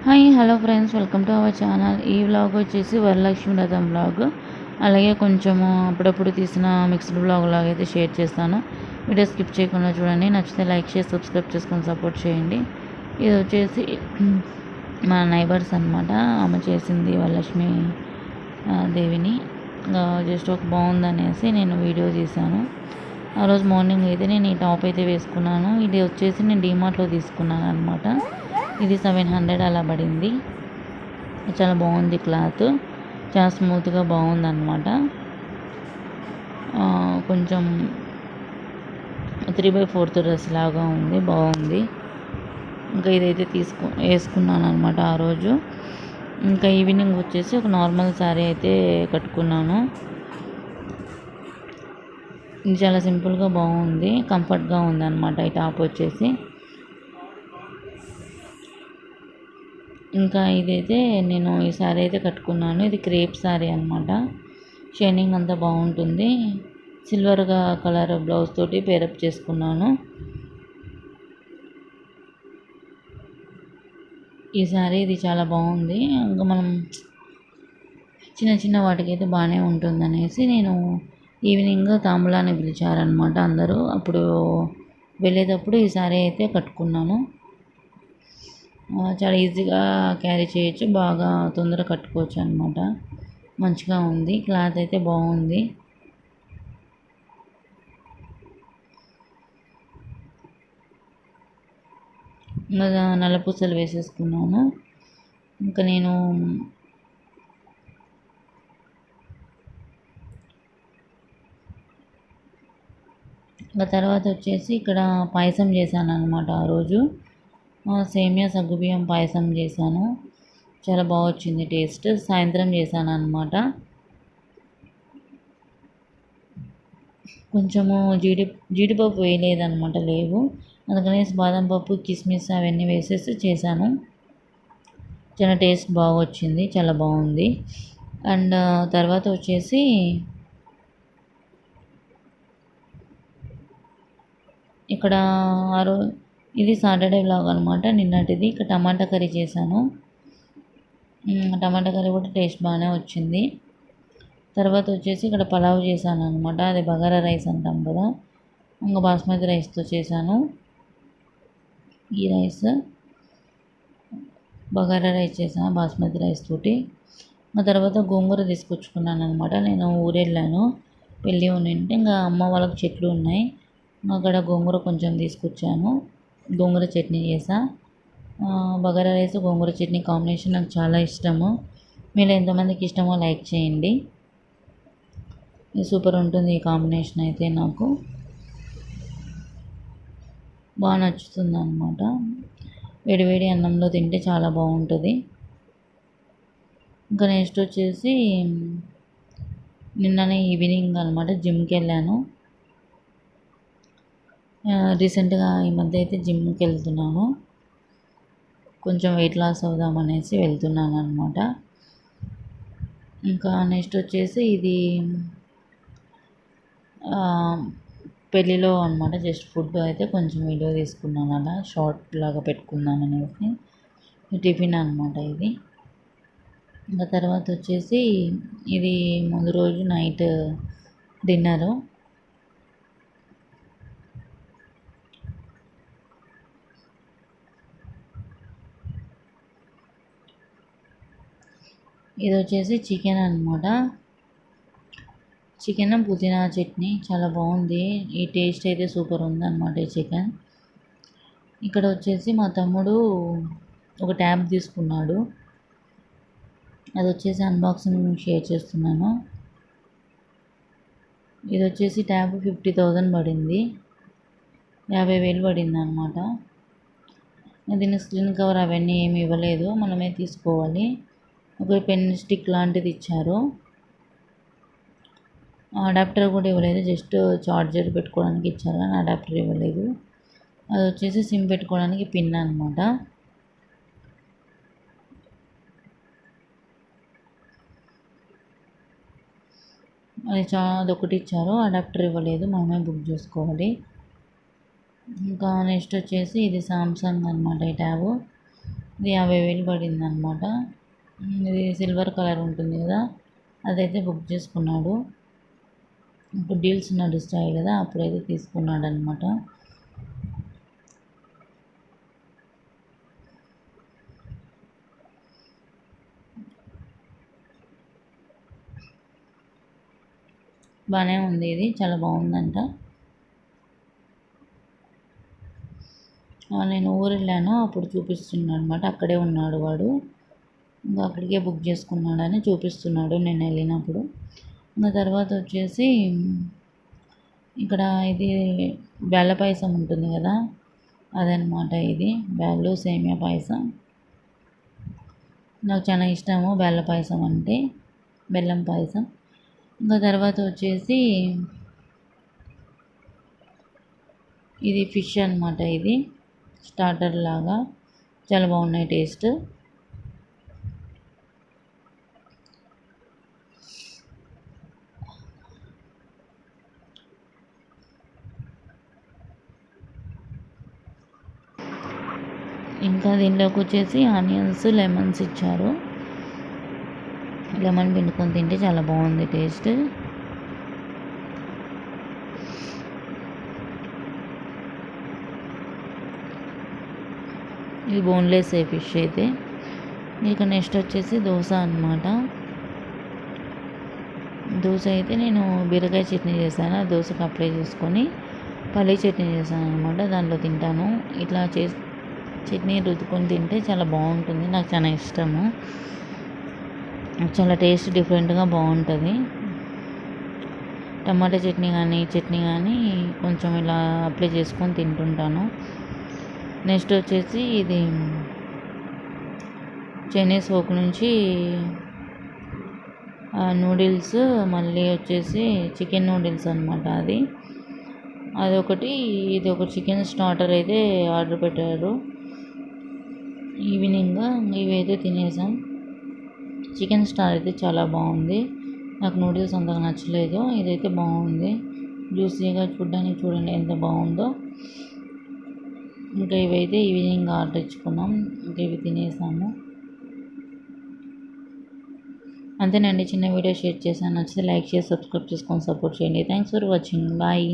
Hi hello friends, welcome to our channel. ఈ vlog వచ్చేసి వరలక్ష్మి వ్రతం వ్లాగ్. అలాగే కొంచెము అప్పుడప్పుడు తీసిన మిక్స్డ్ వ్లాగ్ లాగా అయితే షేర్ చేస్తాను. వీడియో స్కిప్ చేయకుండా చూడండి. నచ్చితే లైక్ చేసి సబ్స్క్రైబ్ చేసుకొని సపోర్ట్ చేయండి. ఇది వచ్చేసి మా నైబర్స్ అనమాట. ఆమె చేసింది వరలక్ష్మి దేవిని. జస్ట్ ఒక బాగుందనేసి నేను వీడియో తీశాను. ఆ రోజు మార్నింగ్ అయితే నేను ఈ టాప్ అయితే వేసుకున్నాను. ఇది వచ్చేసి నేను డీమార్ట్లో తీసుకున్నాను అనమాట. ఇది 700 అలా పడింది. చాలా బాగుంది క్లాత్, చాలా స్మూత్గా బాగుంది అనమాట. కొంచెం 3/4 డ్రెస్ లాగా ఉంది, బాగుంది. ఇంకా ఇదైతే వేసుకున్నాను అనమాట ఆ రోజు. ఇంకా ఈవినింగ్ వచ్చేసి ఒక నార్మల్ శారీ అయితే కట్టుకున్నాను. ఇది చాలా సింపుల్గా బాగుంది, కంఫర్ట్గా ఉంది అనమాట ఈ టాప్ వచ్చేసి. ఇంకా ఇదైతే నేను ఈ శారీ అయితే కట్టుకున్నాను. ఇది క్రేప్ శారీ అనమాట. షైనింగ్ అంతా బాగుంటుంది. సిల్వర్గా కలర్ బ్లౌజ్ తోటి పేరప్ చేసుకున్నాను. ఈ శారీ ఇది చాలా బాగుంది. ఇంకా మనం చిన్న చిన్న వాటికైతే బాగానే ఉంటుంది అనేసి నేను ఈవినింగ్ తాంబూలాన్ని పిలిచారనమాట అందరూ. అప్పుడు వెళ్ళేటప్పుడు ఈ శారీ అయితే కట్టుకున్నాను. చాలా ఈజీగా క్యారీ చేయొచ్చు, బాగా తొందరగా కట్టుకోవచ్చు అనమాట. మంచిగా ఉంది, క్లాత్ అయితే బాగుంది. నల్ల పూసలు వేసేసుకున్నాను. ఇంకా నేను తర్వాత వచ్చేసి ఇక్కడ పాయసం చేశాను అనమాట. ఆ రోజు సేమియా సగ్గుబియ్యం పాయసం చేశాను. చాలా బాగా వచ్చింది టేస్ట్. సాయంత్రం చేశాను అనమాట. కొంచెము జీడిపప్పు వేయలేదనమాట, లేవు. అందుకనేసి బాదం పప్పు, కిస్మిస్ అవన్నీ వేసేసి చేశాను. చాలా టేస్ట్ బాగా వచ్చింది, చాలా బాగుంది. అండ్ తర్వాత వచ్చేసి ఇక్కడ ఇది సాటర్డే వ్లాగ్ అనమాట, నిన్నటిది. ఇక్కడ టమాటా కర్రీ చేశాను. టమాటా కర్రీ కూడా టేస్ట్ బాగానే వచ్చింది. తర్వాత వచ్చేసి ఇక్కడ పలావ్ చేశాను అనమాట. అది బగారా రైస్ అంటాం కదా, ఇంకా బాస్మతి రైస్తో చేశాను. ఈ రైస్ బగారా రైస్ చేశాను బాస్మతి రైస్ తోటి. ఆ తర్వాత గోంగూర తీసుకొచ్చుకున్నాను అనమాట. నేను ఊరెళ్ళాను, పెళ్ళి ఉండింటే ఇంకా అమ్మ వాళ్ళకి చెట్లు ఉన్నాయి. అక్కడ గోంగూర కొంచెం తీసుకొచ్చాను. గోంగూర చట్నీ చేసా. బగారా రైస్ గోంగూర చట్నీ కాంబినేషన్ నాకు చాలా ఇష్టము. మీరు ఎంతమందికి ఇష్టమో లైక్ చేయండి. ఇది సూపర్ ఉంటుంది ఈ కాంబినేషన్ అయితే. నాకు బాగా నచ్చుతుంది అనమాట. వేడివేడి అన్నంలో తింటే చాలా బాగుంటుంది. ఇంకా నెక్స్ట్ వచ్చేసి నిన్ననే ఈవినింగ్ అనమాట జిమ్కి వెళ్ళాను. రీసెంట్గా ఈ మధ్య అయితే జిమ్కి వెళ్తున్నాను. కొంచెం వెయిట్ లాస్ అవుదామనేసి వెళ్తున్నాను అనమాట. ఇంకా నెక్స్ట్ వచ్చేసి ఇది పెళ్ళిలో అనమాట. జస్ట్ ఫుడ్ అయితే కొంచెం వీడియో తీసుకున్నాను, అలా షార్ట్ లాగా పెట్టుకుందాం అనేసి. టిఫిన్ అనమాట ఇది. ఇంకా తర్వాత వచ్చేసి ఇది ముందు రోజు నైట్ డిన్నరు. ఇది వచ్చేసి చికెన్ అనమాట. చికెన్ పుదీనా చట్నీ చాలా బాగుంది. ఈ టేస్ట్ అయితే సూపర్ ఉందన్నమాట ఈ చికెన్. ఇక్కడ వచ్చేసి మా తమ్ముడు ఒక ట్యాబ్ తీసుకున్నాడు. అది వచ్చేసి అన్బాక్సింగ్ షేర్ చేస్తున్నాను. ఇది వచ్చేసి ట్యాబ్ 50,000 పడింది, 50,000 పడింది అనమాట. దీని స్క్రీన్ కవర్ అవన్నీ ఏమి ఇవ్వలేదు, మనమే తీసుకోవాలి. ఒక పెన్ స్టిక్ లాంటిది ఇచ్చారు. అడాప్టర్ కూడా ఇవ్వలేదు, జస్ట్ చార్జర్ పెట్టుకోవడానికి ఇచ్చారు కానీ అడాప్టర్ ఇవ్వలేదు. అది వచ్చేసి సిమ్ పెట్టుకోవడానికి పిన్ అనమాట. అదొకటి ఇచ్చారు, అడాప్టర్ ఇవ్వలేదు, మనమే బుక్ చేసుకోవాలి. ఇంకా నెక్స్ట్ వచ్చేసి ఇది సామ్సంగ్ అనమాట ఈ ట్యాబ్. ఇది 50,000 పడింది అనమాట. ఇది సిల్వర్ కలర్ ఉంటుంది కదా, అదైతే బుక్ చేసుకున్నాడు. ఇప్పుడు డీల్స్ నడుస్తాయి కదా, అప్పుడైతే తీసుకున్నాడు అనమాట. బాగానే ఉంది, ఇది చాలా బాగుందంట. నేను ఊరు వెళ్ళాను, అప్పుడు చూపిస్తున్నాడు అనమాట. అక్కడే ఉన్నాడు వాడు, ఇంకా అక్కడికే బుక్ చేసుకున్నాడని చూపిస్తున్నాడు నేను వెళ్ళినప్పుడు. ఇంకా తర్వాత వచ్చేసి ఇక్కడ ఇది బెల్ల పాయసం ఉంటుంది కదా, అదనమాట. ఇది బెల్లు సేమియా పాయసం. నాకు చాలా ఇష్టము బెల్ల పాయసం అంటే, బెల్లం పాయసం. ఇంకా తర్వాత వచ్చేసి ఇది ఫిష్ అనమాట. ఇది స్టార్టర్ లాగా చాలా బాగున్నాయి టేస్ట్. ఇంకా దీనిలోకి వచ్చేసి ఆనియన్స్, లెమన్స్ ఇచ్చారు. లెమన్ పిండుకొని తింటే చాలా బాగుంది టేస్ట్. ఇది బోన్లెస్ ఫిష్ అయితే. ఇక నెక్స్ట్ వచ్చేసి దోశ అనమాట. దోశ అయితే నేను బీరకాయ చట్నీ చేశాను, దోశకు అప్లై చేసుకొని పల్లీ చట్నీ చేశాను అనమాట. దాంట్లో తింటాను. ఇట్లా చట్నీ రుద్దుకొని తింటే చాలా బాగుంటుంది, నాకు చాలా ఇష్టము. చాలా టేస్ట్ డిఫరెంట్గా బాగుంటుంది. టమాటా చట్నీ కానీ కొంచెం ఇలా అప్లై చేసుకొని తింటుంటాను. నెక్స్ట్ వచ్చేసి ఇది చైనీస్ ఫోక్ నుంచి నూడిల్స్, మళ్ళీ వచ్చేసి చికెన్ నూడిల్స్ అనమాట. అదొకటి, ఇది ఒక చికెన్ స్టార్టర్ అయితే ఆర్డర్ పెట్టారు ఈవినింగ్. ఇవైతే తినేసాం. చికెన్ స్టార్ అయితే చాలా బాగుంది, నాకు నూడిల్స్ అంతగా నచ్చలేదు. ఇదైతే బాగుంది, జ్యూసీగా చూడడానికి చూడండి ఎంత బాగుందో. ఇంకా ఇవైతే ఈవినింగ్ ఆర్డర్ ఇచ్చుకున్నాం, ఇంకా ఇవి తినేసాము. అంతేనండి, చిన్న వీడియో షేర్ చేశాను. నచ్చితే లైక్ చేసి సబ్స్క్రైబ్ చేసుకొని సపోర్ట్ చేయండి. Thanks for watching. బాయ్.